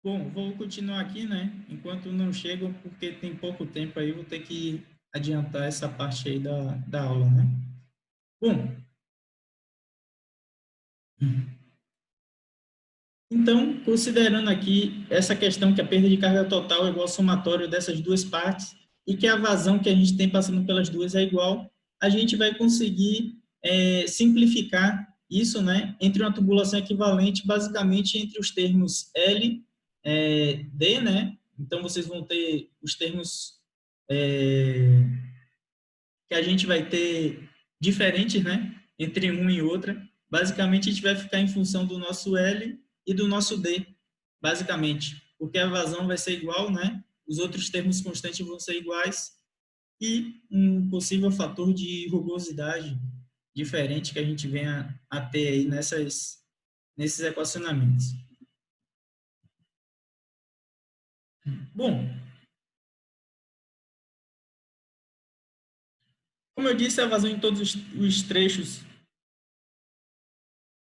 Bom, vou continuar aqui, né? Enquanto não chegam, porque tem pouco tempo aí, vou ter que adiantar essa parte aí da aula, né? Bom, então, considerando aqui essa questão que a perda de carga total é igual ao somatório dessas duas partes e que a vazão que a gente tem passando pelas duas é igual, a gente vai conseguir simplificar isso, né, entre uma tubulação equivalente, basicamente entre os termos L, D, né? Então, vocês vão ter os termos é, que a gente vai ter diferentes, né, entre uma e outra. Basicamente, a gente vai ficar em função do nosso L e do nosso D, basicamente, porque a vazão vai ser igual, né? Os outros termos constantes vão ser iguais e um possível fator de rugosidade diferente que a gente venha a ter aí nesses equacionamentos. Bom, como eu disse, a vazão em todos os trechos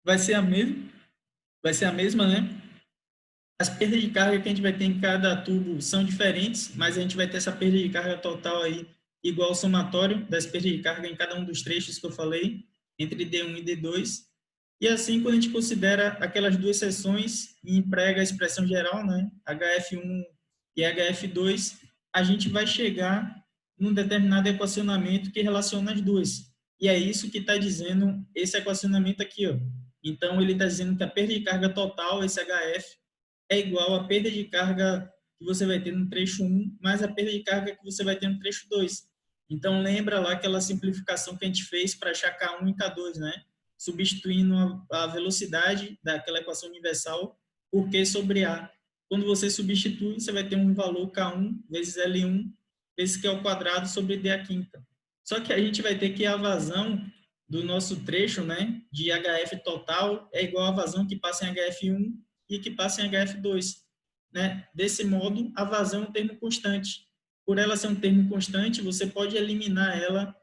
vai ser a mesma, né? As perdas de carga que a gente vai ter em cada tubo são diferentes, mas a gente vai ter essa perda de carga total aí igual ao somatório das perdas de carga em cada um dos trechos que eu falei, entre D1 e D2. E assim, quando a gente considera aquelas duas seções e emprega a expressão geral, né, HF1 e HF2, a gente vai chegar num determinado equacionamento que relaciona as duas. E é isso que está dizendo esse equacionamento aqui, ó. Então, ele está dizendo que a perda de carga total, esse HF, é igual à perda de carga que você vai ter no trecho 1, mais a perda de carga que você vai ter no trecho 2. Então, lembra lá aquela simplificação que a gente fez para achar K1 e K2, né? Substituindo a velocidade daquela equação universal por Q sobre A. Quando você substitui, você vai ter um valor K1 vezes L1 vezes Q ao quadrado sobre D à quinta. Só que a gente vai ter que a vazão do nosso trecho, né, de HF total é igual à vazão que passa em HF1 e que passa em HF2. Né? Desse modo, a vazão é um termo constante. Por ela ser um termo constante, você pode eliminar ela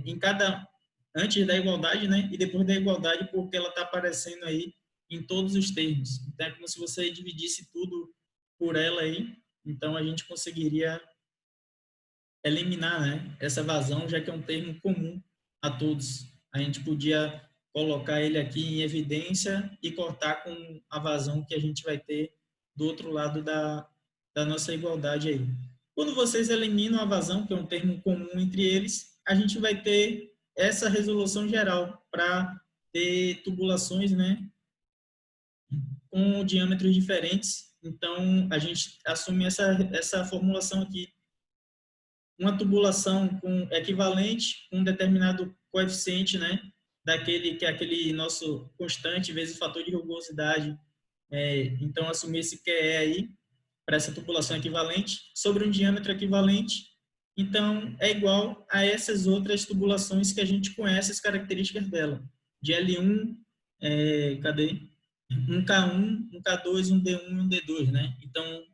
em cada antes da igualdade, né? E depois da igualdade, porque ela está aparecendo aí em todos os termos. Então, é como se você dividisse tudo por ela aí. Então, a gente conseguiria eliminar, né, essa vazão, já que é um termo comum a todos. A gente podia colocar ele aqui em evidência e cortar com a vazão que a gente vai ter do outro lado da nossa igualdade aí. Quando vocês eliminam a vazão, que é um termo comum entre eles, a gente vai ter essa resolução geral para ter tubulações, né, com diâmetros diferentes. Então, a gente assume essa formulação aqui, uma tubulação com equivalente com um determinado coeficiente, né, daquele que é aquele nosso constante vezes o fator de rugosidade. Então, assumir esse QE aí para essa tubulação equivalente sobre um diâmetro equivalente. Então, é igual a essas outras tubulações que a gente conhece as características dela. De L1, cadê? Um K1, um K2, um D1 e um D2, né? Então,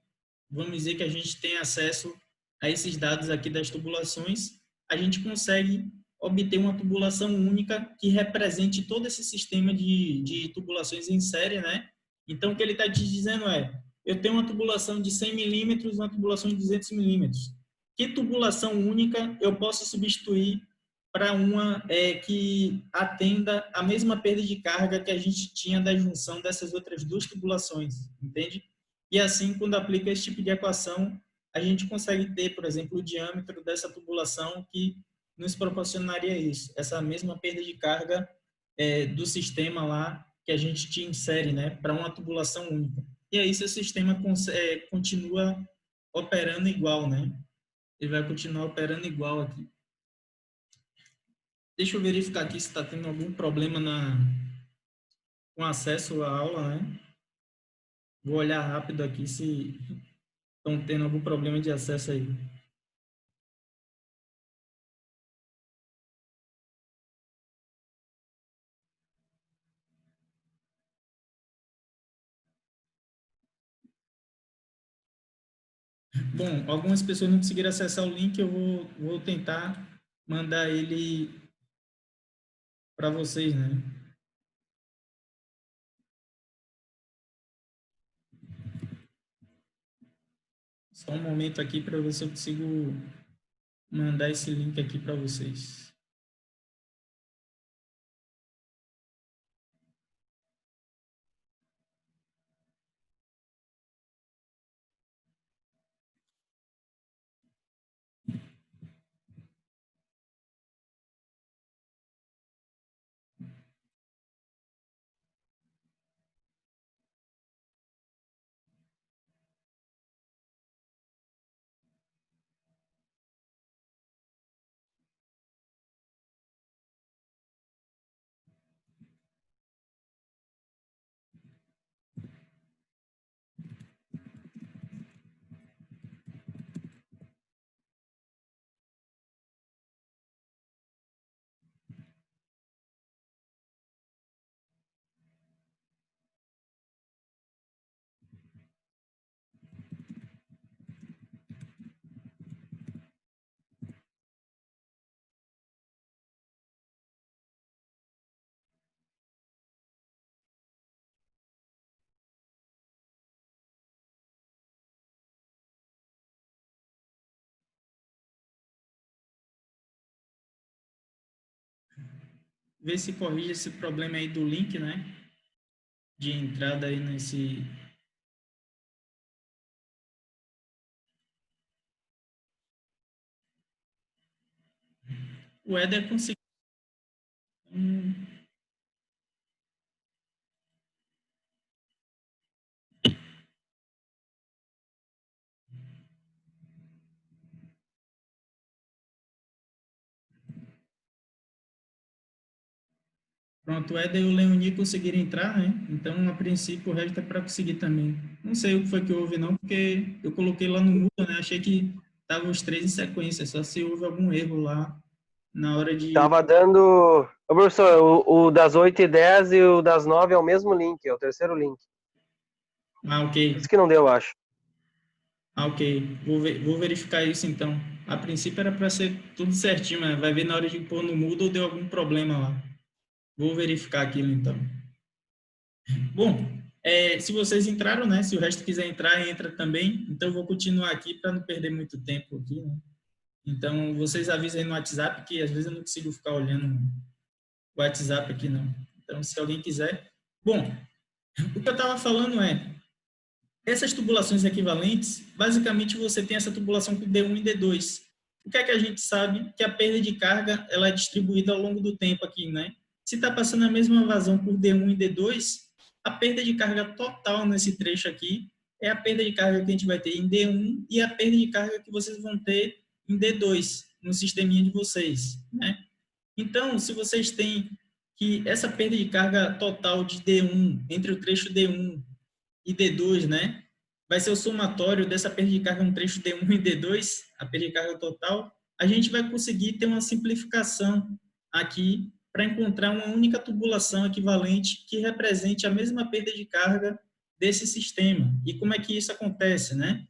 vamos dizer que a gente tem acesso a esses dados aqui das tubulações, a gente consegue obter uma tubulação única que represente todo esse sistema de tubulações em série, né? Então, o que ele está te dizendo é, eu tenho uma tubulação de 100 milímetros e uma tubulação de 200 milímetros. Que tubulação única eu posso substituir para uma que atenda a mesma perda de carga que a gente tinha da junção dessas outras duas tubulações, entende? E assim, quando aplica esse tipo de equação, a gente consegue ter, por exemplo, o diâmetro dessa tubulação que nos proporcionaria isso, essa mesma perda de carga do sistema lá que a gente te insere, né, para uma tubulação única. E aí, seu sistema continua operando igual, né? Ele vai continuar operando igual aqui. Deixa eu verificar aqui se está tendo algum problema com acesso à aula, né? Vou olhar rápido aqui se estão tendo algum problema de acesso aí. Bom, algumas pessoas não conseguiram acessar o link, eu vou tentar mandar ele para vocês, né? Só um momento aqui para ver se eu consigo mandar esse link aqui para vocês. Ver se corrige esse problema aí do link, né? De entrada aí nesse. O Éder conseguiu. Pronto, o Éder e o Leoni conseguiram entrar, né? Então, a princípio, o resto é para conseguir também. Não sei o que foi que houve, não, porque eu coloquei lá no mudo, né? Achei que estavam os três em sequência, só se houve algum erro lá na hora de. Tava dando. Ô, professor, o das 8h10 e o das 9 é o mesmo link, é o terceiro link. Ah, ok. Por isso que não deu, eu acho. Ah, ok. Vou verificar isso então. A princípio era para ser tudo certinho, mas vai ver na hora de pôr no mudo ou deu algum problema lá. Vou verificar aquilo então. Bom, se vocês entraram, né? Se o resto quiser entrar, entra também. Então, eu vou continuar aqui para não perder muito tempo aqui, né? Então, vocês avisem no WhatsApp, que às vezes eu não consigo ficar olhando o WhatsApp aqui, não. Então, se alguém quiser. Bom, o que eu estava falando essas tubulações equivalentes, basicamente você tem essa tubulação com D1 e D2. O que é que a gente sabe? Que a perda de carga ela é distribuída ao longo do tempo aqui, né? Se está passando a mesma vazão por D1 e D2, a perda de carga total nesse trecho aqui é a perda de carga que a gente vai ter em D1 e a perda de carga que vocês vão ter em D2, no sisteminha de vocês, né? Então, se vocês têm que essa perda de carga total de D1 entre o trecho D1 e D2, né? Vai ser o somatório dessa perda de carga no trecho D1 e D2, a perda de carga total. A gente vai conseguir ter uma simplificação aqui para encontrar uma única tubulação equivalente que represente a mesma perda de carga desse sistema. E como é que isso acontece, né?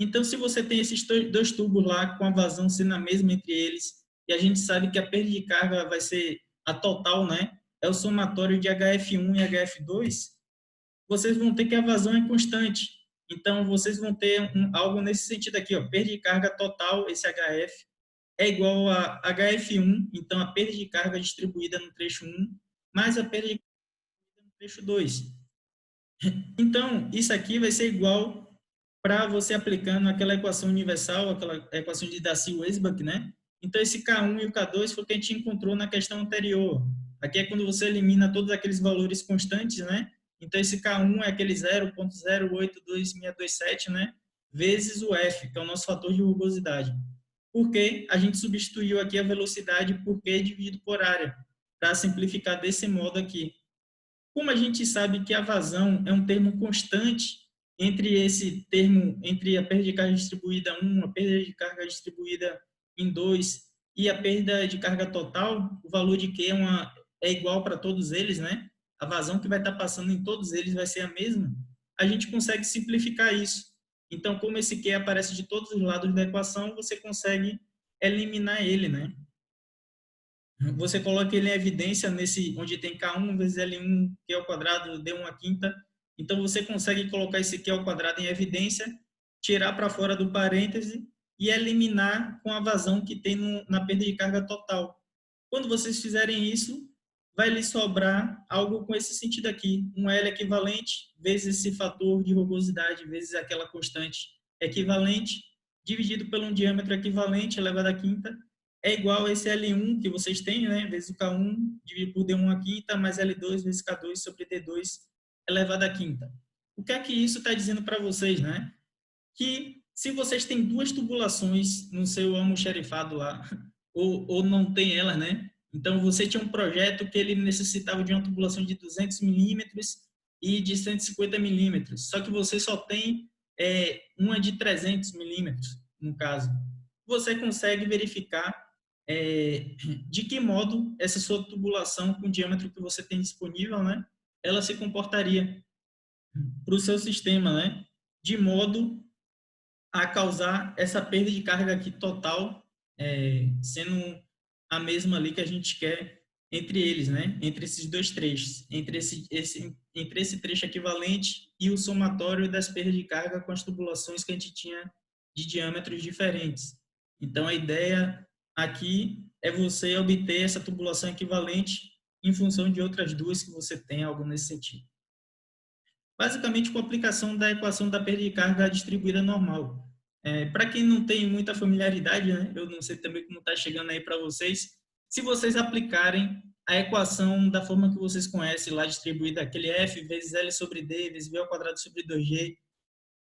Então, se você tem esses dois tubos lá com a vazão sendo a mesma entre eles, e a gente sabe que a perda de carga vai ser a total, né? É o somatório de HF1 e HF2, vocês vão ter que a vazão é constante. Então, vocês vão ter algo nesse sentido aqui, ó, perda de carga total, esse HF, é igual a HF1, então a perda de carga distribuída no trecho 1, mais a perda de carga no trecho 2. Então, isso aqui vai ser igual para você aplicando aquela equação universal, aquela equação de Darcy-Weisbach, né? Então, esse K1 e o K2 foi o que a gente encontrou na questão anterior. Aqui é quando você elimina todos aqueles valores constantes, né? Então, esse K1 é aquele 0,082627, né? Vezes o F, que é o nosso fator de rugosidade. Porque a gente substituiu aqui a velocidade por Q dividido por área, para simplificar desse modo aqui. Como a gente sabe que a vazão é um termo constante entre esse termo, entre a perda de carga distribuída 1, a perda de carga distribuída em 2 e a perda de carga total, o valor de Q é igual para todos eles, né? A vazão que vai estar passando em todos eles vai ser a mesma. A gente consegue simplificar isso. Então, como esse Q aparece de todos os lados da equação, você consegue eliminar ele, né? Você coloca ele em evidência nesse onde tem K1 vezes L1, Q ao quadrado, D1 à quinta. Então, você consegue colocar esse Q ao quadrado em evidência tirar para fora do parêntese e eliminar com a vazão que tem na perda de carga total. Quando vocês fizerem isso, vai lhe sobrar algo com esse sentido aqui, um L equivalente vezes esse fator de rugosidade vezes aquela constante equivalente, dividido por um diâmetro equivalente elevado à quinta, é igual a esse L1 que vocês têm, né, vezes o K1, dividido por D1 à quinta, mais L2 vezes K2 sobre D2 elevado à quinta. O que é que isso está dizendo para vocês, né? Que se vocês têm duas tubulações no seu almoxarifado lá, ou não tem elas, né? Então, você tinha um projeto que ele necessitava de uma tubulação de 200 milímetros e de 150 milímetros, só que você só tem uma de 300 milímetros, no caso. Você consegue verificar de que modo essa sua tubulação com o diâmetro que você tem disponível, né, ela se comportaria para o seu sistema, né, de modo a causar essa perda de carga aqui total, sendo a mesma ali que a gente quer entre eles, né? Entre esses dois trechos, entre esse trecho equivalente e o somatório das perdas de carga com as tubulações que a gente tinha de diâmetros diferentes. Então, a ideia aqui é você obter essa tubulação equivalente em função de outras duas que você tem, algo nesse sentido. Basicamente, com a aplicação da equação da perda de carga distribuída normal. Para quem não tem muita familiaridade, né, eu não sei também como está chegando aí para vocês, se vocês aplicarem a equação da forma que vocês conhecem lá distribuída, aquele F vezes L sobre D vezes V ao quadrado sobre 2G,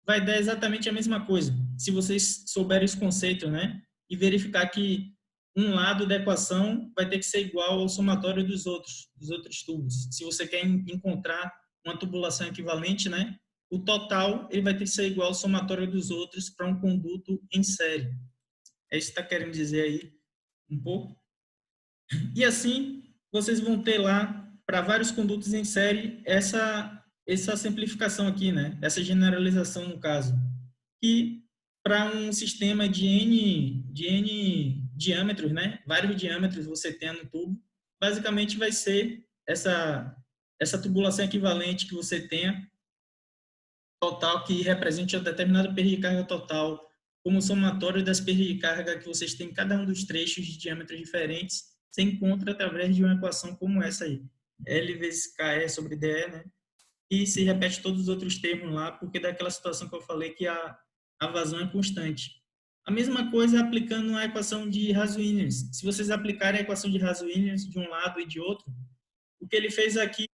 vai dar exatamente a mesma coisa, se vocês souberem os conceitos, né, e verificar que um lado da equação vai ter que ser igual ao somatório dos outros tubos. Se você quer encontrar uma tubulação equivalente, né, o total ele vai ter que ser igual ao somatório dos outros para um conduto em série. É isso que está querendo dizer aí um pouco. E assim, vocês vão ter lá, para vários condutos em série, essa simplificação aqui, né? Essa generalização, no caso. Que para um sistema de N diâmetros, né? Vários diâmetros você tem no tubo, basicamente vai ser essa tubulação equivalente que você tenha total, que represente a determinada perda de carga total, como somatório das perdas de carga que vocês têm em cada um dos trechos de diâmetros diferentes, você encontra através de uma equação como essa aí, L vezes KE sobre DE, né? E se repete todos os outros termos lá, porque daquela situação que eu falei que a vazão é constante. A mesma coisa aplicando a equação de Haas-Williams. Se vocês aplicarem a equação de Haas-Williams de um lado e de outro, o que ele fez aqui,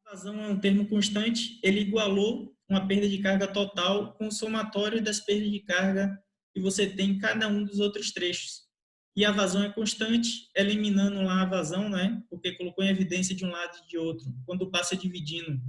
a vazão é um termo constante, ele igualou uma perda de carga total com o somatório das perdas de carga que você tem em cada um dos outros trechos. E a vazão é constante, eliminando lá a vazão, né? Porque colocou em evidência de um lado e de outro. Quando passa dividindo,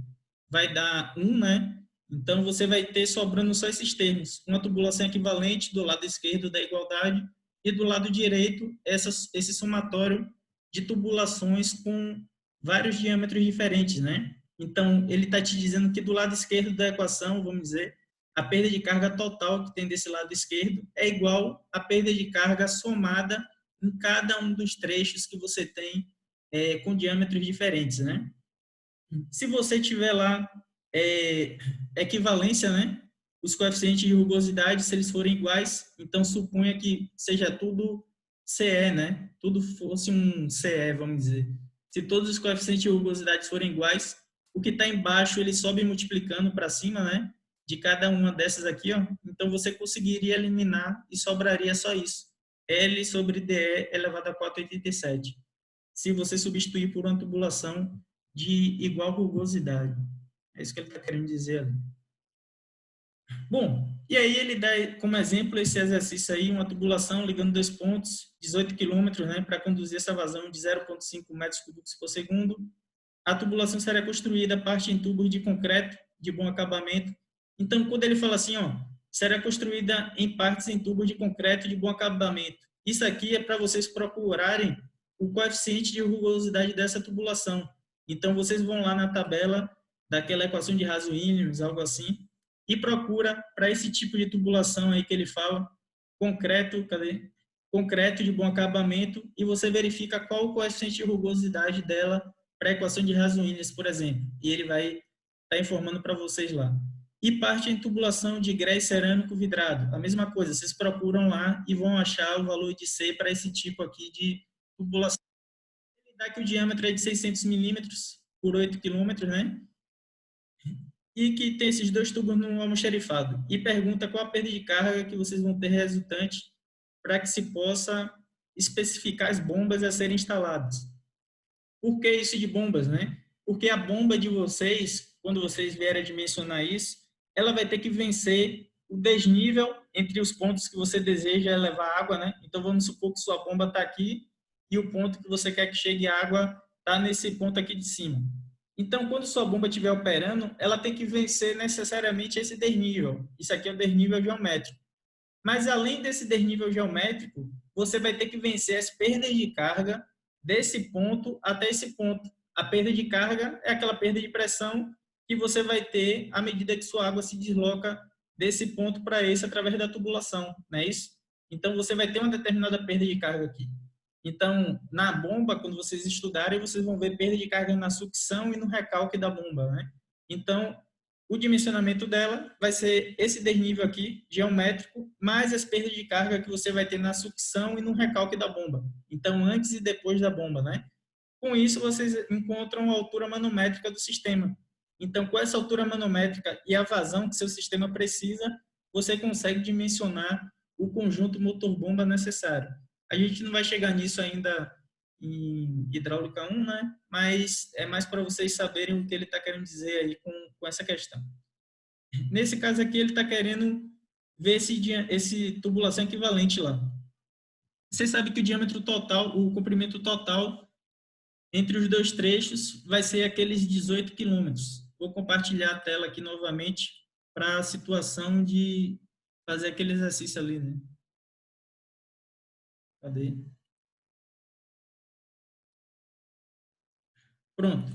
vai dar 1, né? Então, você vai ter sobrando só esses termos. Uma tubulação equivalente do lado esquerdo da igualdade e do lado direito, esse somatório de tubulações com vários diâmetros diferentes, né? Então, ele está te dizendo que do lado esquerdo da equação, vamos dizer, a perda de carga total que tem desse lado esquerdo é igual à perda de carga somada em cada um dos trechos que você tem com diâmetros diferentes, né? Se você tiver lá equivalência, né? Os coeficientes de rugosidade, se eles forem iguais, então suponha que seja tudo CE, né? Tudo fosse um CE, vamos dizer. Se todos os coeficientes de rugosidade forem iguais, o que está embaixo ele sobe multiplicando para cima, né? De cada uma dessas aqui, ó. Então você conseguiria eliminar e sobraria só isso. L sobre DE elevado a 4,87. Se você substituir por uma tubulação de igual rugosidade. É isso que ele está querendo dizer ali. Bom, e aí ele dá como exemplo esse exercício aí, uma tubulação ligando dois pontos, 18 km, né, para conduzir essa vazão de 0,5 metros cúbicos por segundo. A tubulação será construída a partir em tubos de concreto de bom acabamento. Então, quando ele fala assim, ó, será construída em partes em tubos de concreto de bom acabamento. Isso aqui é para vocês procurarem o coeficiente de rugosidade dessa tubulação. Então, vocês vão lá na tabela daquela equação de Haas-Williams, algo assim, e procura para esse tipo de tubulação aí que ele fala, concreto de bom acabamento, e você verifica qual o coeficiente de rugosidade dela para a equação de Haas-Williams, por exemplo. E ele vai estar informando para vocês lá. E parte em tubulação de grés cerâmico vidrado. A mesma coisa, vocês procuram lá e vão achar o valor de C para esse tipo aqui de tubulação. Ele dá que o diâmetro é de 600 milímetros por 8 quilômetros, né? E que tem esses dois tubos no almoxarifado. E pergunta qual a perda de carga que vocês vão ter resultante para que se possa especificar as bombas a serem instaladas. Por que isso de bombas, né? Porque a bomba de vocês, quando vocês vierem a dimensionar isso, ela vai ter que vencer o desnível entre os pontos que você deseja levar água, né? Então vamos supor que sua bomba está aqui e o ponto que você quer que chegue água está nesse ponto aqui de cima. Então, quando sua bomba estiver operando, ela tem que vencer necessariamente esse desnível. Isso aqui é o desnível geométrico. Mas além desse desnível geométrico, você vai ter que vencer as perdas de carga desse ponto até esse ponto. A perda de carga é aquela perda de pressão que você vai ter à medida que sua água se desloca desse ponto para esse através da tubulação, não é isso? Então você vai ter uma determinada perda de carga aqui. Então, na bomba, quando vocês estudarem, vocês vão ver perda de carga na sucção e no recalque da bomba, né? Então, o dimensionamento dela vai ser esse desnível aqui, geométrico, mais as perdas de carga que você vai ter na sucção e no recalque da bomba. Então, antes e depois da bomba, né? Com isso, vocês encontram a altura manométrica do sistema. Então, com essa altura manométrica e a vazão que seu sistema precisa, você consegue dimensionar o conjunto motor-bomba necessário. A gente não vai chegar nisso ainda em hidráulica 1, né? Mas é mais para vocês saberem o que ele está querendo dizer aí com essa questão. Nesse caso aqui, ele está querendo ver esse tubulação equivalente lá. Você sabe que o diâmetro total, o comprimento total entre os dois trechos vai ser aqueles 18 quilômetros. Vou compartilhar a tela aqui novamente para a situação de fazer aquele exercício ali, né? Cadê? Pronto.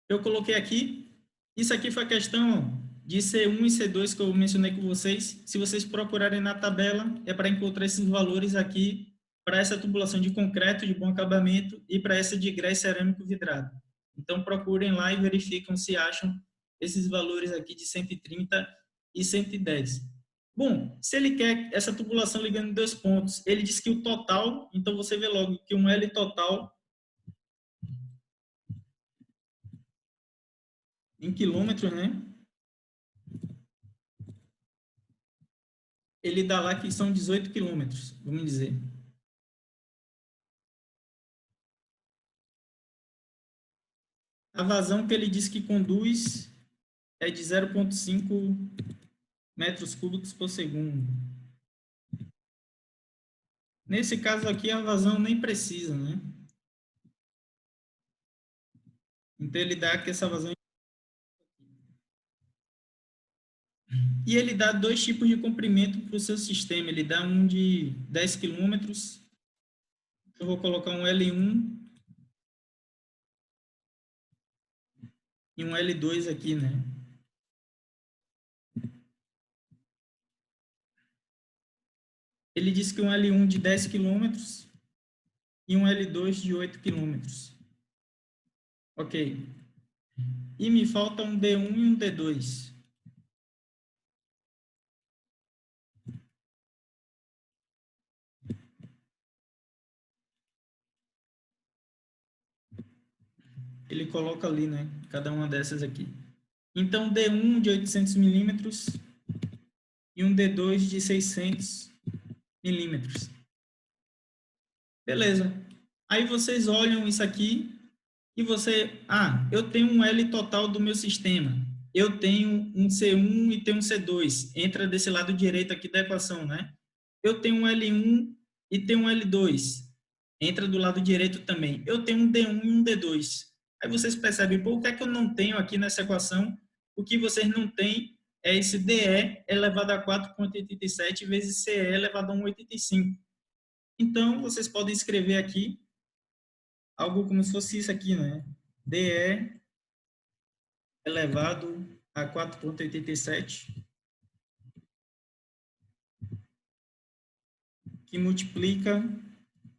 Eu coloquei aqui. Isso aqui foi a questão de C1 e C2 que eu mencionei com vocês. Se vocês procurarem na tabela, é para encontrar esses valores aqui para essa tubulação de concreto de bom acabamento e para essa de grés cerâmico vidrado. Então, procurem lá e verificam se acham esses valores aqui de 130 e 110. Bom, se ele quer essa tubulação ligando dois pontos, ele diz que o total, então você vê logo que um L total em quilômetros, né? Ele dá lá que são 18 quilômetros, vamos dizer. A vazão que ele diz que conduz é de 0,5 metros cúbicos por segundo. Nesse caso aqui, a vazão nem precisa, né? Então, ele dá que essa vazão... E ele dá dois tipos de comprimento para o seu sistema. Ele dá um de 10 quilômetros. Eu vou colocar um L1 e um L2 aqui, né? Ele diz que um L1 de 10 quilômetros e um L2 de 8 quilômetros. Ok. E me falta um D1 e um D2. Ele coloca ali, né? Cada uma dessas aqui. Então, D1 de 800 milímetros e um D2 de 600 milímetros. Beleza. Aí vocês olham isso aqui e você... Ah, eu tenho um L total do meu sistema. Eu tenho um C1 e tenho um C2. Entra desse lado direito aqui da equação, né? Eu tenho um L1 e tenho um L2. Entra do lado direito também. Eu tenho um D1 e um D2. Aí vocês percebem, pô, o que é que eu não tenho aqui nessa equação? O que vocês não têm é esse DE elevado a 4,87 vezes CE elevado a 1,85. Então, vocês podem escrever aqui algo como se fosse isso aqui, né? DE elevado a 4,87, que multiplica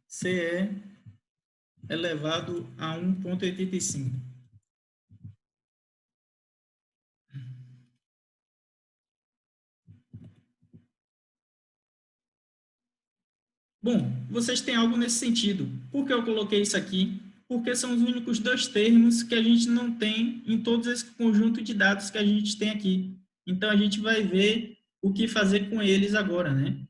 CE elevado a 1,85. Bom, vocês têm algo nesse sentido. Por que eu coloquei isso aqui? Porque são os únicos dois termos que a gente não tem em todo esse conjunto de dados que a gente tem aqui. Então, a gente vai ver o que fazer com eles agora, né?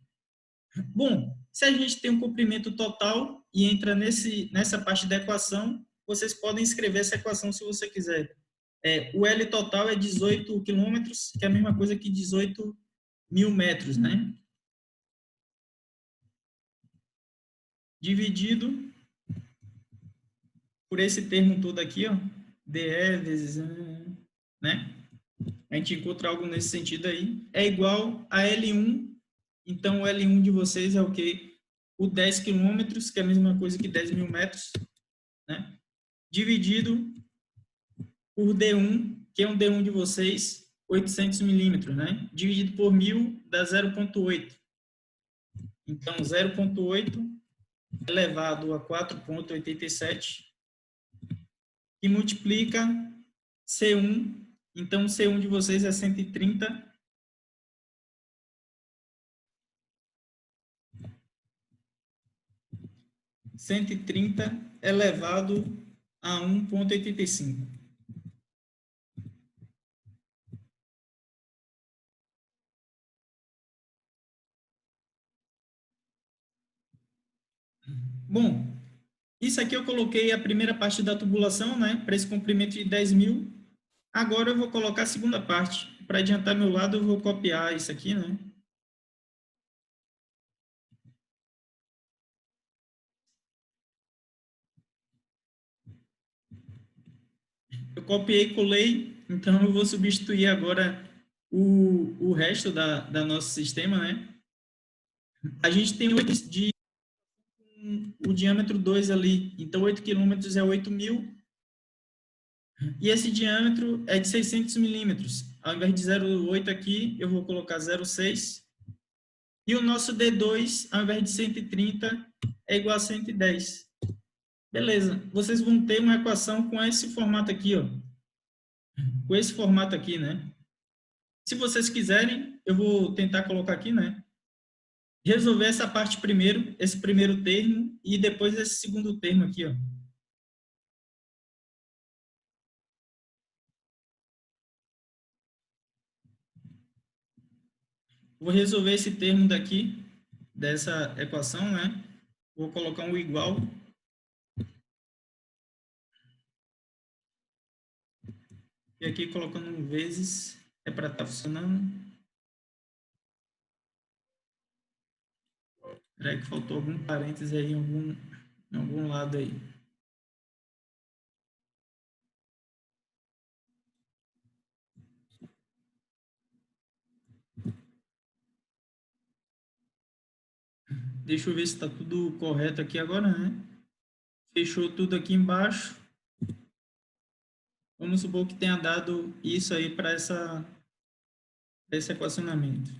Bom, se a gente tem um comprimento total e entra nessa parte da equação, vocês podem escrever essa equação se você quiser. O L total é 18 quilômetros, que é a mesma coisa que 18 mil metros, né? Dividido por esse termo todo aqui, ó, DE vezes, né? A gente encontra algo nesse sentido aí. É igual a L1. Então, o L1 de vocês é o quê? O 10 quilômetros, que é a mesma coisa que 10 mil metros, né? Dividido por D1, que é um D1 de vocês, 800 milímetros, né? Dividido por 1000 dá 0,8. Então, 0,8 elevado a 4,87, que multiplica C1. Então, C1 de vocês é 130. 130 elevado a 1,85. Bom, isso aqui eu coloquei a primeira parte da tubulação, né, para esse comprimento de 10 mil. Agora eu vou colocar a segunda parte. Para adiantar meu lado, eu vou copiar isso aqui, né? Eu copiei e colei, então eu vou substituir agora o resto da nosso sistema, né? A gente tem o diâmetro 2 ali, então 8 quilômetros é 8 mil, e esse diâmetro é de 600 milímetros. Ao invés de 0,8 aqui, eu vou colocar 0,6. E o nosso D2, ao invés de 130, é igual a 110. Beleza, vocês vão ter uma equação com esse formato aqui, ó. Com esse formato aqui, né? Se vocês quiserem, eu vou tentar colocar aqui, né? Resolver essa parte primeiro, esse primeiro termo, e depois esse segundo termo aqui, ó. Vou resolver esse termo daqui, dessa equação, né? Vou colocar um igual. E aqui colocando um vezes, é para estar funcionando. Será que faltou algum parêntese aí em algum lado aí? Deixa eu ver se está tudo correto aqui agora, né? Fechou tudo aqui embaixo. Vamos supor que tenha dado isso aí para esse equacionamento.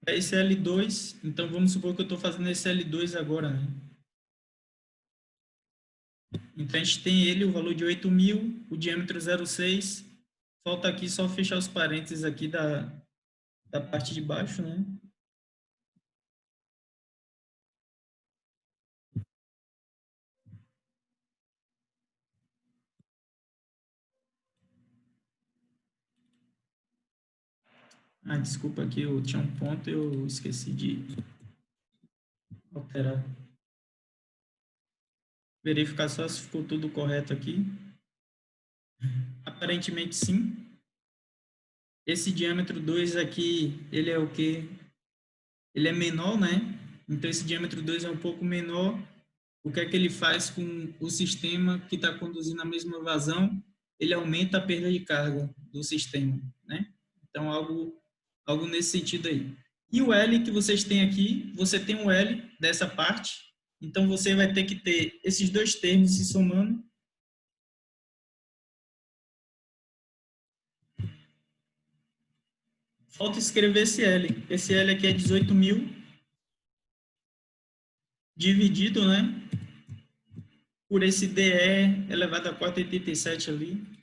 Esse L2, então vamos supor que eu estou fazendo esse L2 agora, né? Então a gente tem ele, o valor de 8 mil, o diâmetro 0,6. Falta aqui só fechar os parênteses aqui da parte de baixo, né? Ah, desculpa aqui, eu tinha um ponto e eu esqueci de alterar. Verificar só se ficou tudo correto aqui. Aparentemente sim. Esse diâmetro 2 aqui, ele é o quê? Ele é menor, né? Então esse diâmetro 2 é um pouco menor. O que é que ele faz com o sistema que está conduzindo a mesma vazão? Ele aumenta a perda de carga do sistema, né? Então algo nesse sentido aí. E o L que vocês têm aqui, você tem um L dessa parte, então você vai ter que ter esses dois termos se somando. Falta escrever esse L. Esse L aqui é 18 mil, dividido, né, por esse DE elevado a 4,87 ali,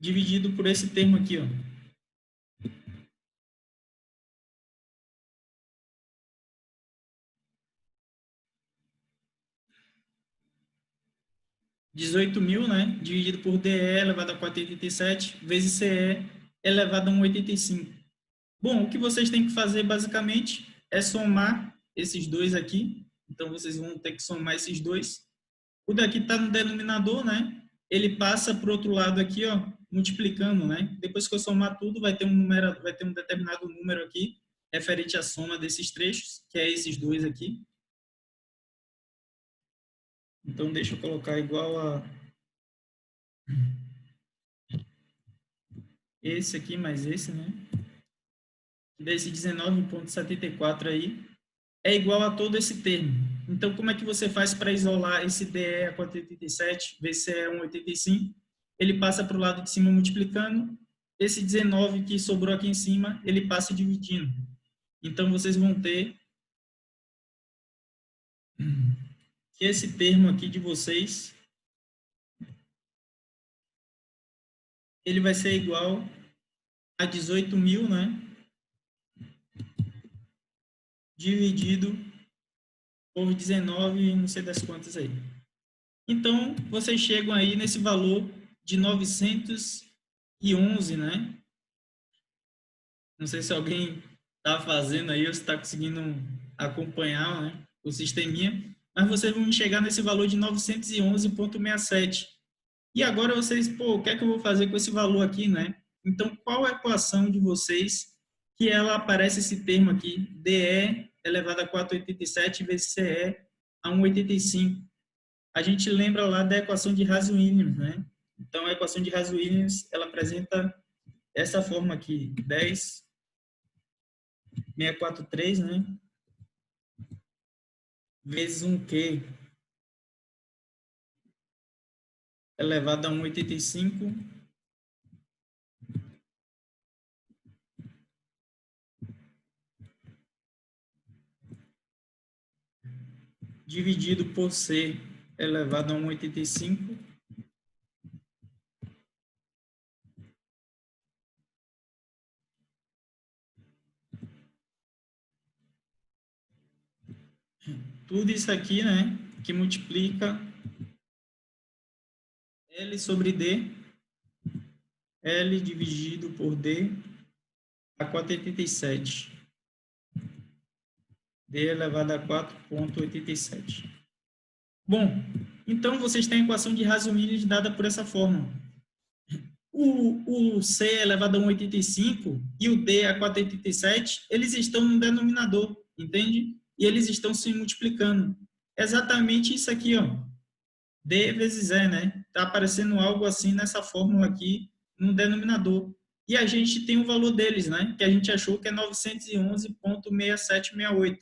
dividido por esse termo aqui, ó. $18.000, né? Dividido por DE elevado a 487 vezes CE elevado a 1,85. Bom, o que vocês têm que fazer basicamente é somar esses dois aqui. Então, vocês vão ter que somar esses dois. O daqui está no denominador, né? Ele passa para o outro lado aqui, ó, multiplicando, né? Depois que eu somar tudo, vai ter um determinado número aqui referente à soma desses trechos, que é esses dois aqui. Então, deixa eu colocar igual a esse aqui mais esse, né? Desse 19,74 aí é igual a todo esse termo. Então, como é que você faz para isolar esse DE a 487 vezes CE a 1,85? Ele passa para o lado de cima multiplicando. Esse 19 que sobrou aqui em cima, ele passa dividindo. Então, vocês vão ter que esse termo aqui de vocês, ele vai ser igual a 18.000, né? Dividido por 19, não sei das quantas aí. Então, vocês chegam aí nesse valor de 911, né? Não sei se alguém está fazendo aí ou se está conseguindo acompanhar, né, o sisteminha, mas vocês vão chegar nesse valor de 911,67. E agora vocês, pô, o que é que eu vou fazer com esse valor aqui, né? Então, qual é a equação de vocês que ela aparece esse termo aqui, DE elevado a 487 vezes CE a 1,85? A gente lembra lá da equação de Haas-Williams, né? Então, a equação de Haas-Williams, ela apresenta essa forma aqui, 10,643, né? Vezes 1Q elevado a 1,85 dividido por C elevado a 1,85 tudo isso aqui, né, que multiplica L sobre D, L dividido por D a 4,87. D elevado a 4,87. Bom, então vocês têm a equação de Haas-Williams dada por essa forma. O C elevado a 1,85 e o D a 4,87, eles estão no denominador, entende? E eles estão se multiplicando. Exatamente isso aqui, ó. D vezes E, né? Está aparecendo algo assim nessa fórmula aqui no denominador. E a gente tem o valor deles, né? Que a gente achou que é 911,6768.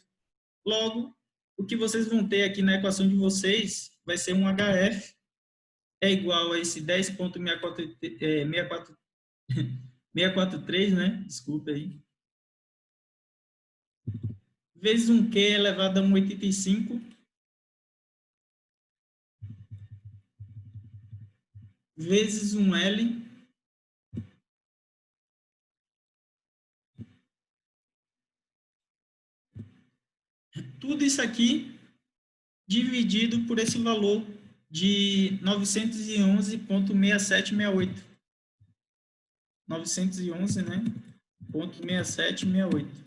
Logo, o que vocês vão ter aqui na equação de vocês vai ser um HF é igual a esse 10,643, né? Desculpa aí. Vezes um Q elevado a 1,85. Vezes um L. Tudo isso aqui dividido por esse valor de 911,6768. 911, né? 0,6768.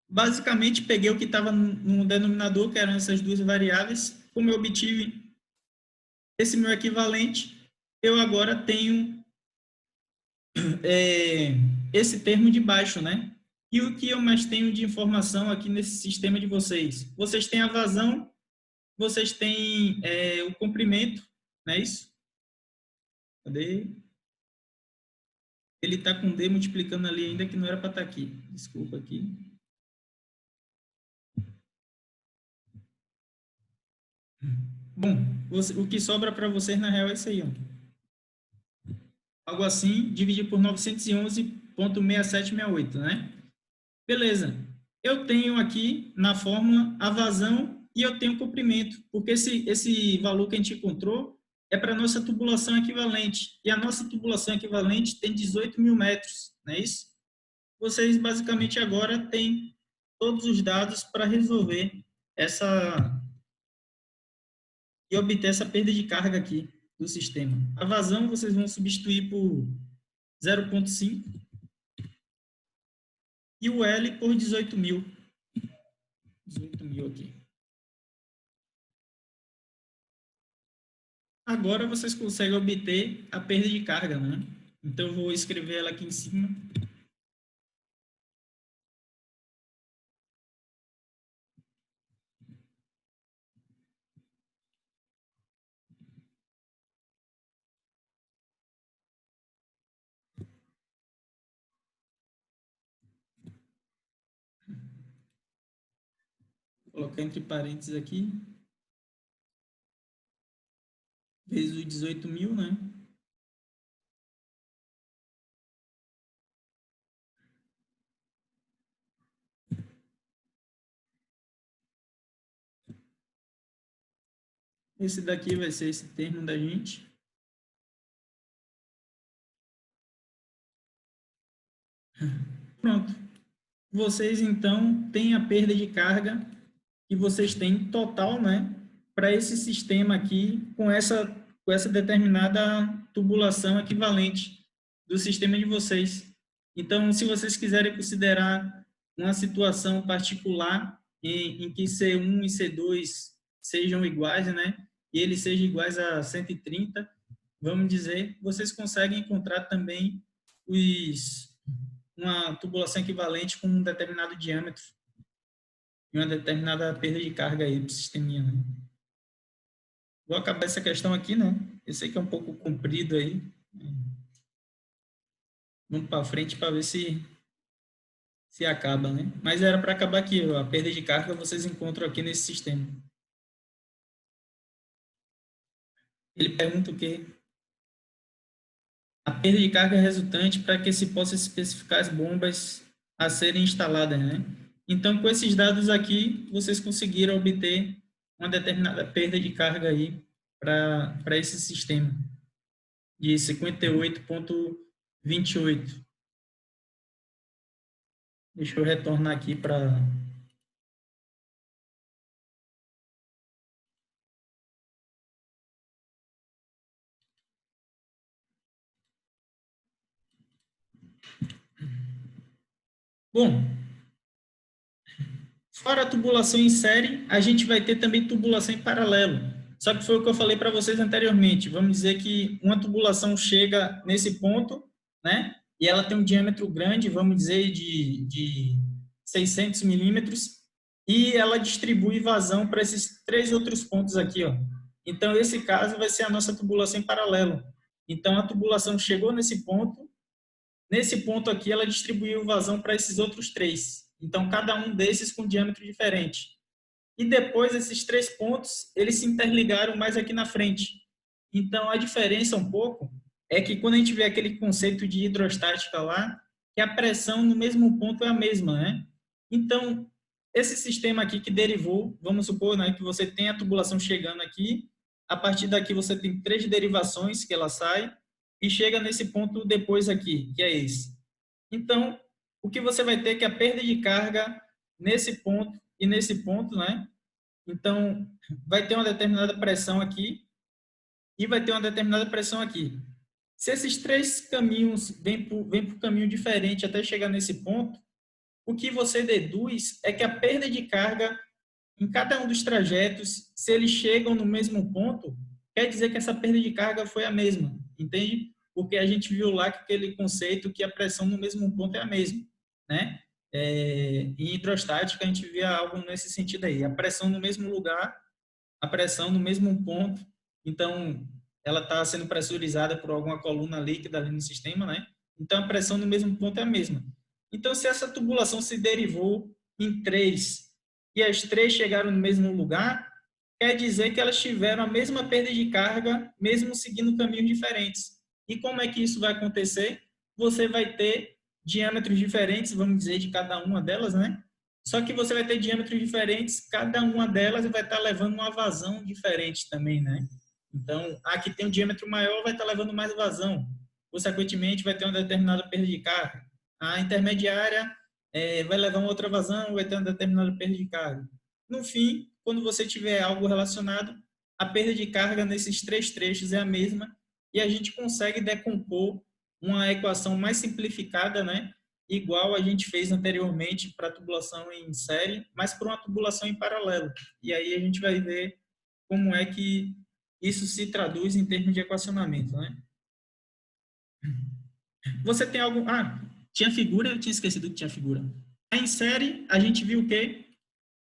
Basicamente, peguei o que estava no denominador, que eram essas duas variáveis. Como eu obtive esse meu equivalente, eu agora tenho esse termo de baixo, né? E o que eu mais tenho de informação aqui nesse sistema de vocês? Vocês têm a vazão, vocês têm o comprimento, não é isso? Cadê? Ele está com D multiplicando ali ainda que não era para estar aqui. Desculpa aqui. Bom, o que sobra para vocês na real é isso aí, ó. Algo assim, dividir por 911,6768, né? Beleza. Eu tenho aqui na fórmula a vazão e eu tenho o comprimento, porque esse valor que a gente encontrou é para a nossa tubulação equivalente. E a nossa tubulação equivalente tem 18 mil metros, não é isso? Vocês basicamente agora têm todos os dados para resolver essa e obter essa perda de carga aqui do sistema. A vazão vocês vão substituir por 0,5 e o L por 18 mil. 18 mil aqui. Agora vocês conseguem obter a perda de carga, né? Então eu vou escrever ela aqui em cima. Vou colocar entre parênteses aqui. Vezes os 18 mil, né? Esse daqui vai ser esse termo da gente. Pronto. Vocês, então, têm a perda de carga que vocês têm total, né? Para esse sistema aqui, com essa determinada tubulação equivalente do sistema de vocês. Então, se vocês quiserem considerar uma situação particular em que C1 e C2 sejam iguais, né? E eles sejam iguais a 130, vamos dizer, vocês conseguem encontrar também uma tubulação equivalente com um determinado diâmetro e uma determinada perda de carga aí para o sisteminha, né? Vou acabar essa questão aqui, né? Eu sei que é um pouco comprido aí. Vamos para frente para ver se acaba, né? Mas era para acabar aqui, ó, a perda de carga vocês encontram aqui nesse sistema. Ele pergunta o quê? A perda de carga resultante para que se possa especificar as bombas a serem instaladas, né? Então, com esses dados aqui, vocês conseguiram obter uma determinada perda de carga aí para esse sistema de 58,28. Deixa eu retornar aqui para... Bom, fora a tubulação em série, a gente vai ter também tubulação em paralelo. Só que foi o que eu falei para vocês anteriormente. Vamos dizer que uma tubulação chega nesse ponto, né? E ela tem um diâmetro grande, vamos dizer, de 600 milímetros, e ela distribui vazão para esses 3 outros pontos aqui, ó. Então, esse caso vai ser a nossa tubulação em paralelo. Então, a tubulação chegou nesse ponto aqui, ela distribuiu vazão para esses outros 3. Então, cada um desses com diâmetro diferente. E depois, esses 3 pontos, eles se interligaram mais aqui na frente. Então, a diferença um pouco é que quando a gente vê aquele conceito de hidrostática lá, que a pressão no mesmo ponto é a mesma, né? Então, esse sistema aqui que derivou, vamos supor, né, que você tem a tubulação chegando aqui, a partir daqui você tem 3 derivações que ela sai e chega nesse ponto depois aqui, que é esse. Então, o que você vai ter é que a perda de carga nesse ponto e nesse ponto, né? Então, vai ter uma determinada pressão aqui e vai ter uma determinada pressão aqui. Se esses 3 caminhos vêm por caminho diferente até chegar nesse ponto, o que você deduz é que a perda de carga em cada um dos trajetos, se eles chegam no mesmo ponto, quer dizer que essa perda de carga foi a mesma, entende? Porque a gente viu lá que aquele conceito que a pressão no mesmo ponto é a mesma, né? Em hidrostática, a gente via algo nesse sentido aí. A pressão no mesmo lugar, a pressão no mesmo ponto. Então, ela está sendo pressurizada por alguma coluna líquida ali no sistema, né? Então, a pressão no mesmo ponto é a mesma. Então, se essa tubulação se derivou em 3 e as 3 chegaram no mesmo lugar, quer dizer que elas tiveram a mesma perda de carga, mesmo seguindo caminhos diferentes. E como é que isso vai acontecer? Você vai ter diâmetros diferentes, vamos dizer, de cada uma delas, né? Só que você vai ter diâmetros diferentes, cada uma delas vai estar levando uma vazão diferente também, né? Então, a que tem um diâmetro maior vai estar levando mais vazão. Consequentemente, vai ter uma determinada perda de carga. A intermediária vai levar uma outra vazão, vai ter uma determinada perda de carga. No fim, quando você tiver algo relacionado, a perda de carga nesses 3 trechos é a mesma e a gente consegue decompor uma equação mais simplificada, né? Igual a gente fez anteriormente para a tubulação em série, mas para uma tubulação em paralelo. E aí a gente vai ver como é que isso se traduz em termos de equacionamento, né? Você tem algum... Ah, tinha figura, eu tinha esquecido que tinha figura. Em série, a gente viu que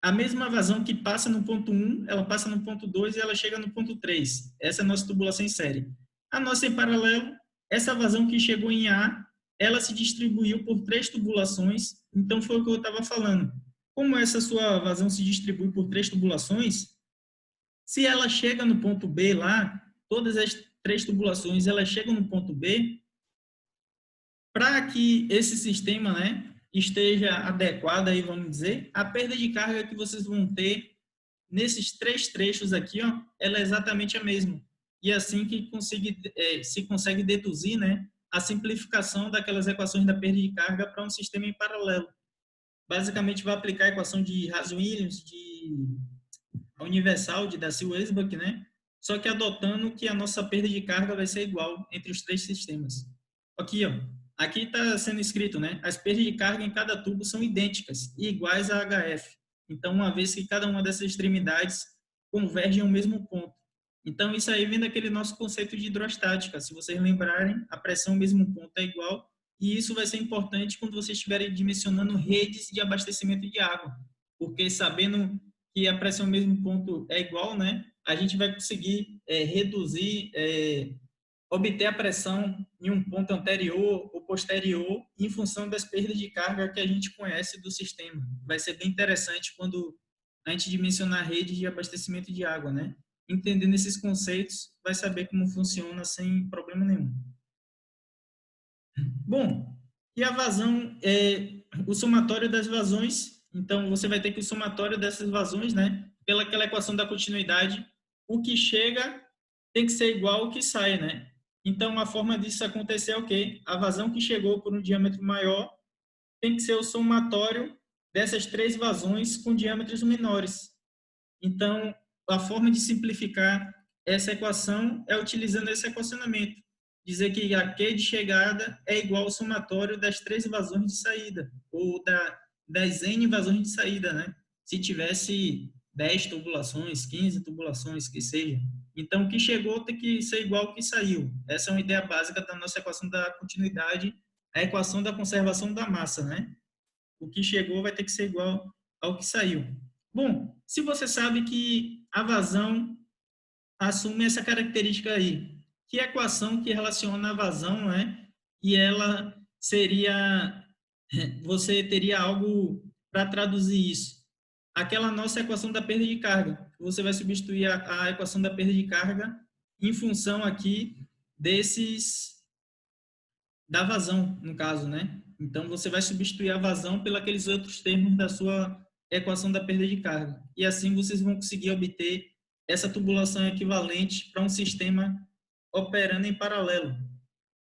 a mesma vazão que passa no ponto 1, ela passa no ponto 2 e ela chega no ponto 3. Essa é a nossa tubulação em série. A nossa em paralelo, essa vazão que chegou em A, ela se distribuiu por 3 tubulações, então foi o que eu estava falando. Como essa sua vazão se distribui por 3 tubulações, se ela chega no ponto B lá, todas as 3 tubulações, elas chegam no ponto B, para que esse sistema, né, esteja adequado, aí, vamos dizer, a perda de carga que vocês vão ter nesses 3 trechos aqui, ó, ela é exatamente a mesma. E assim que se consegue deduzir, né, a simplificação daquelas equações da perda de carga para um sistema em paralelo. Basicamente, vai aplicar a equação de Haas-Williams, de universal, de Darcy-Weisbach, né? Só que adotando que a nossa perda de carga vai ser igual entre os 3 sistemas. Aqui, ó. Aqui está sendo escrito, né? As perdas de carga em cada tubo são idênticas e iguais a HF. Então, uma vez que cada uma dessas extremidades converge ao mesmo ponto. Então, isso aí vem daquele nosso conceito de hidrostática. Se vocês lembrarem, a pressão ao mesmo ponto é igual. E isso vai ser importante quando vocês estiverem dimensionando redes de abastecimento de água. Porque sabendo que a pressão ao mesmo ponto é igual, né? A gente vai conseguir reduzir, obter a pressão em um ponto anterior ou posterior em função das perdas de carga que a gente conhece do sistema. Vai ser bem interessante quando a gente dimensionar redes de abastecimento de água, né? Entendendo esses conceitos, vai saber como funciona sem problema nenhum. Bom, e a vazão é o somatório das vazões. Então, você vai ter que o somatório dessas vazões, né? Pela aquela equação da continuidade, o que chega tem que ser igual ao que sai, né? Então, a forma disso acontecer é o quê? A vazão que chegou por um diâmetro maior tem que ser o somatório dessas 3 vazões com diâmetros menores. Então, a forma de simplificar essa equação é utilizando esse equacionamento. Dizer que a Q de chegada é igual ao somatório das 3 vazões de saída, ou das N vazões de saída, né? Se tivesse 10 tubulações, 15 tubulações, que seja. Então, o que chegou tem que ser igual ao que saiu. Essa é uma ideia básica da nossa equação da continuidade, a equação da conservação da massa, né? O que chegou vai ter que ser igual ao que saiu. Bom, se você sabe que a vazão assume essa característica aí, que equação que relaciona a vazão, né? E ela seria, você teria algo para traduzir isso. Aquela nossa equação da perda de carga. Você vai substituir a equação da perda de carga em função aqui da vazão, no caso, né? Então, você vai substituir a vazão pelos aqueles outros termos da sua equação da perda de carga. E assim vocês vão conseguir obter essa tubulação equivalente para um sistema operando em paralelo.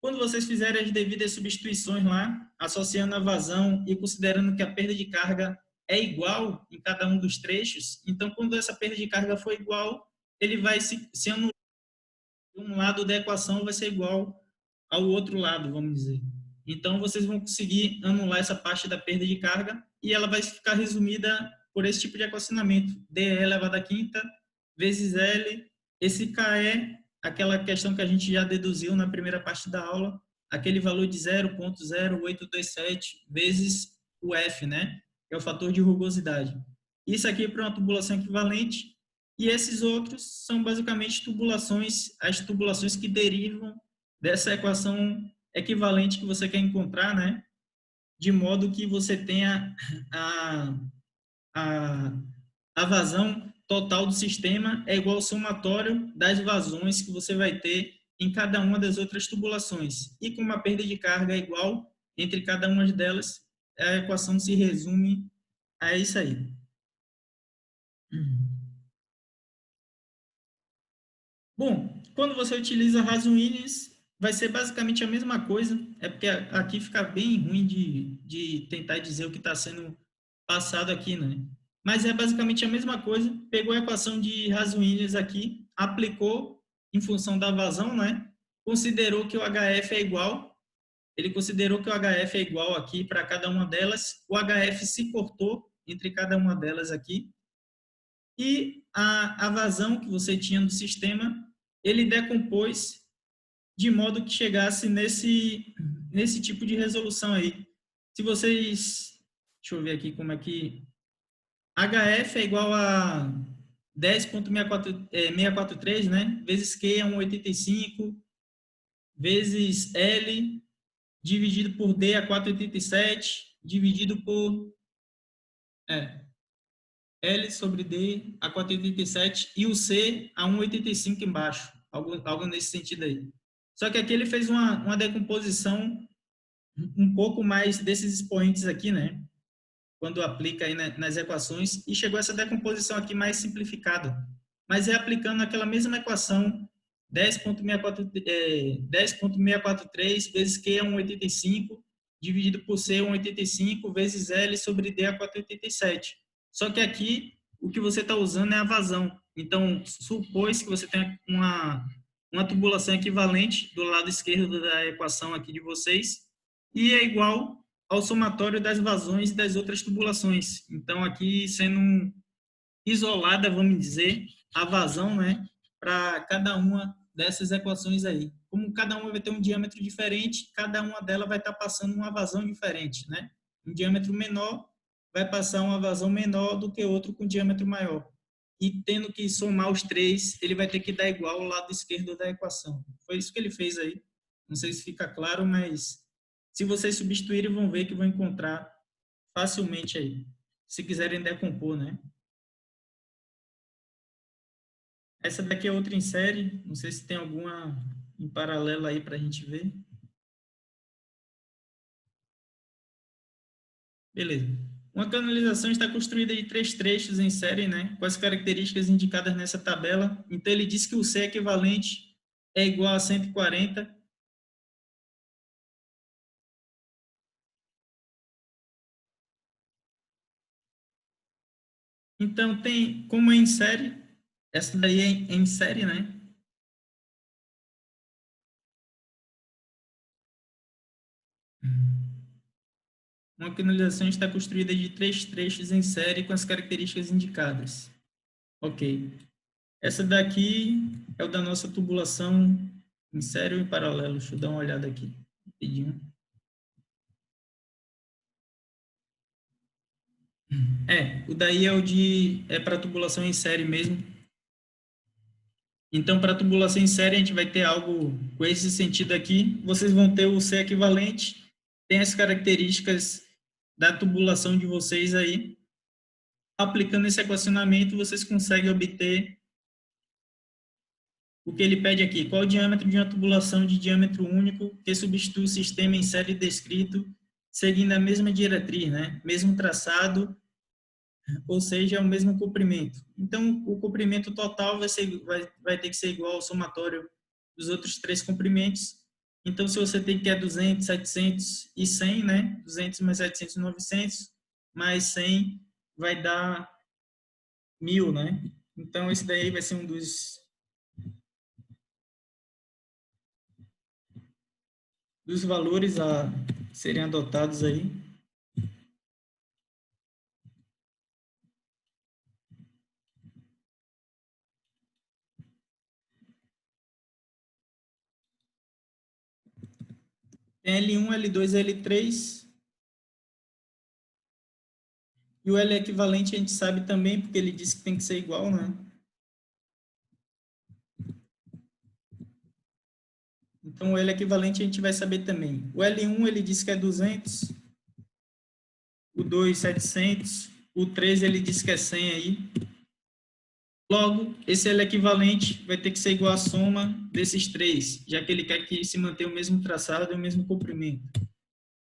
Quando vocês fizerem as devidas substituições lá, associando a vazão e considerando que a perda de carga é igual em cada um dos trechos, então, quando essa perda de carga for igual, ele vai se anular. Um lado da equação vai ser igual ao outro lado, vamos dizer. Então, vocês vão conseguir anular essa parte da perda de carga e ela vai ficar resumida por esse tipo de equacionamento. DE elevado à quinta vezes L. Esse KE, aquela questão que a gente já deduziu na primeira parte da aula, aquele valor de 0,0827 vezes o F, né? Que é o fator de rugosidade. Isso aqui para uma tubulação equivalente. E esses outros são basicamente tubulações, as tubulações que derivam dessa equação equivalente que você quer encontrar, né? De modo que você tenha a, a vazão total do sistema é igual ao somatório das vazões que você vai ter em cada uma das outras tubulações. E com uma perda de carga igual entre cada uma delas, a equação se resume a isso aí. Bom, quando você utiliza raso Williams, vai ser basicamente a mesma coisa, é porque aqui fica bem ruim de tentar dizer o que está sendo passado aqui, né? Mas é basicamente a mesma coisa, pegou a equação de raso Williams aqui, aplicou em função da vazão, né? Considerou que o HF é igual, ele considerou que o HF é igual aqui para cada uma delas, o HF se cortou entre cada uma delas aqui, e a vazão que você tinha no sistema, ele decompôs de modo que chegasse nesse tipo de resolução aí. Se vocês... Deixa eu ver aqui como é que... HF é igual a 10.643, né? Vezes Q é 1,85, vezes L, dividido por D é 4,87, dividido por... L sobre D a 4,87 e o C a 1,85 embaixo, algo nesse sentido aí. Só que aqui ele fez uma decomposição um pouco mais desses expoentes aqui, né? Quando aplica aí nas equações, e chegou a essa decomposição aqui mais simplificada. Mas é aplicando aquela mesma equação, 10.643 vezes Q é 1,85, dividido por C é 1,85, vezes L sobre D é 4,87. Só que aqui, o que você está usando é a vazão. Então, supôs que você tem uma tubulação equivalente do lado esquerdo da equação aqui de vocês, e é igual ao somatório das vazões e das outras tubulações. Então, aqui sendo isolada, vamos dizer, a vazão, né, para cada uma dessas equações aí. Como cada uma vai ter um diâmetro diferente, cada uma delas vai estar passando uma vazão diferente, né? Um diâmetro menor vai passar uma vazão menor do que outro com diâmetro maior. E tendo que somar os três, ele vai ter que dar igual ao lado esquerdo da equação. Foi isso que ele fez aí. Não sei se fica claro, mas se vocês substituírem, vão ver que vão encontrar facilmente aí. Se quiserem decompor, né? Essa daqui é outra em série. Não sei se tem alguma em paralelo aí para a gente ver. Beleza. Uma canalização está construída de 3 trechos em série, né? Com as características indicadas nessa tabela. Então, ele diz que o C equivalente é igual a 140. Então, tem, como é em série, essa daí é em série, né? Uma canalização está construída de 3 trechos em série com as características indicadas. Ok. Essa daqui é o da nossa tubulação em série ou em paralelo. Deixa eu dar uma olhada aqui, rapidinho. O daí é o de... é para tubulação em série mesmo. Então, para tubulação em série, a gente vai ter algo com esse sentido aqui. Vocês vão ter o C equivalente, tem as características da tubulação de vocês aí. Aplicando esse equacionamento, vocês conseguem obter o que ele pede aqui. Qual o diâmetro de uma tubulação de diâmetro único que substitui o sistema em série descrito, seguindo a mesma diretriz, né? Mesmo traçado, ou seja, é o mesmo comprimento. Então, o comprimento total vai ter que ser igual ao somatório dos outros 3 comprimentos. Então, se você tem que é 200, 700 e 100, né? 200 mais 700, 900, mais 100 vai dar 1000, né? Então, esse daí vai ser um dos valores a serem adotados aí. Tem L1, L2, L3. E o L equivalente a gente sabe também, porque ele disse que tem que ser igual, né? Então, o L equivalente a gente vai saber também. O L1, ele disse que é 200. O 2, 700. O 3, ele disse que é 100 aí. Logo, esse L equivalente vai ter que ser igual à soma desses 3, já que ele quer que se mantenha o mesmo traçado e o mesmo comprimento.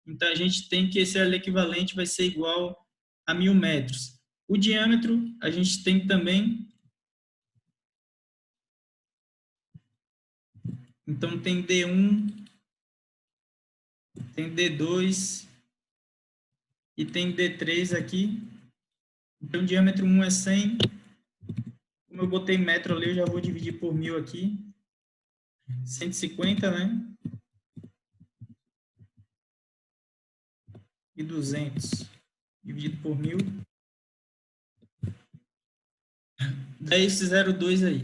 Então, a gente tem que esse L equivalente vai ser igual a 1000 metros. O diâmetro, a gente tem também Então, tem D1, tem D2 e tem D3 aqui. Então, o diâmetro 1 é 100. Como eu botei metro ali, eu já vou dividir por 1000 aqui. 150, né? E 200 dividido por 1000. Dá esse 0,2 aí.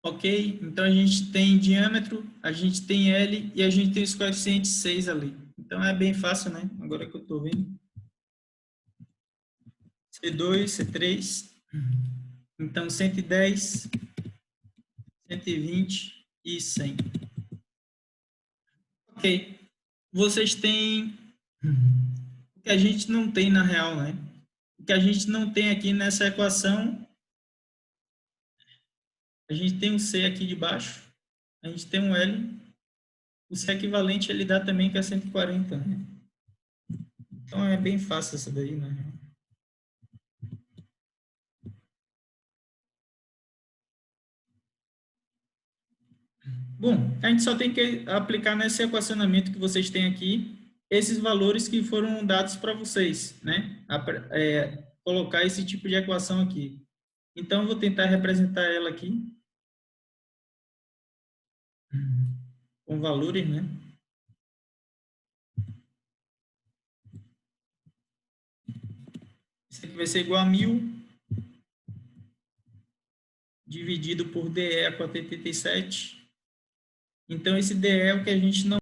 Ok? Então, a gente tem diâmetro, a gente tem L e a gente tem os coeficientes 6 ali. Então, é bem fácil, né? Agora que eu estou vendo. C2, C3. Então, 110, 120 e 100. Ok. Vocês têm o que a gente não tem na real, né? O que a gente não tem aqui nessa equação, a gente tem um C aqui de baixo, a gente tem um L, o C equivalente ele dá também que é 140, né? Então é bem fácil essa daí, né? Bom, a gente só tem que aplicar nesse equacionamento que vocês têm aqui, esses valores que foram dados para vocês, né? Colocar esse tipo de equação aqui. Então, eu vou tentar representar ela aqui com valores, né? Isso aqui vai ser igual a 1000 dividido por DE a 487. Então, esse DE é o que a gente não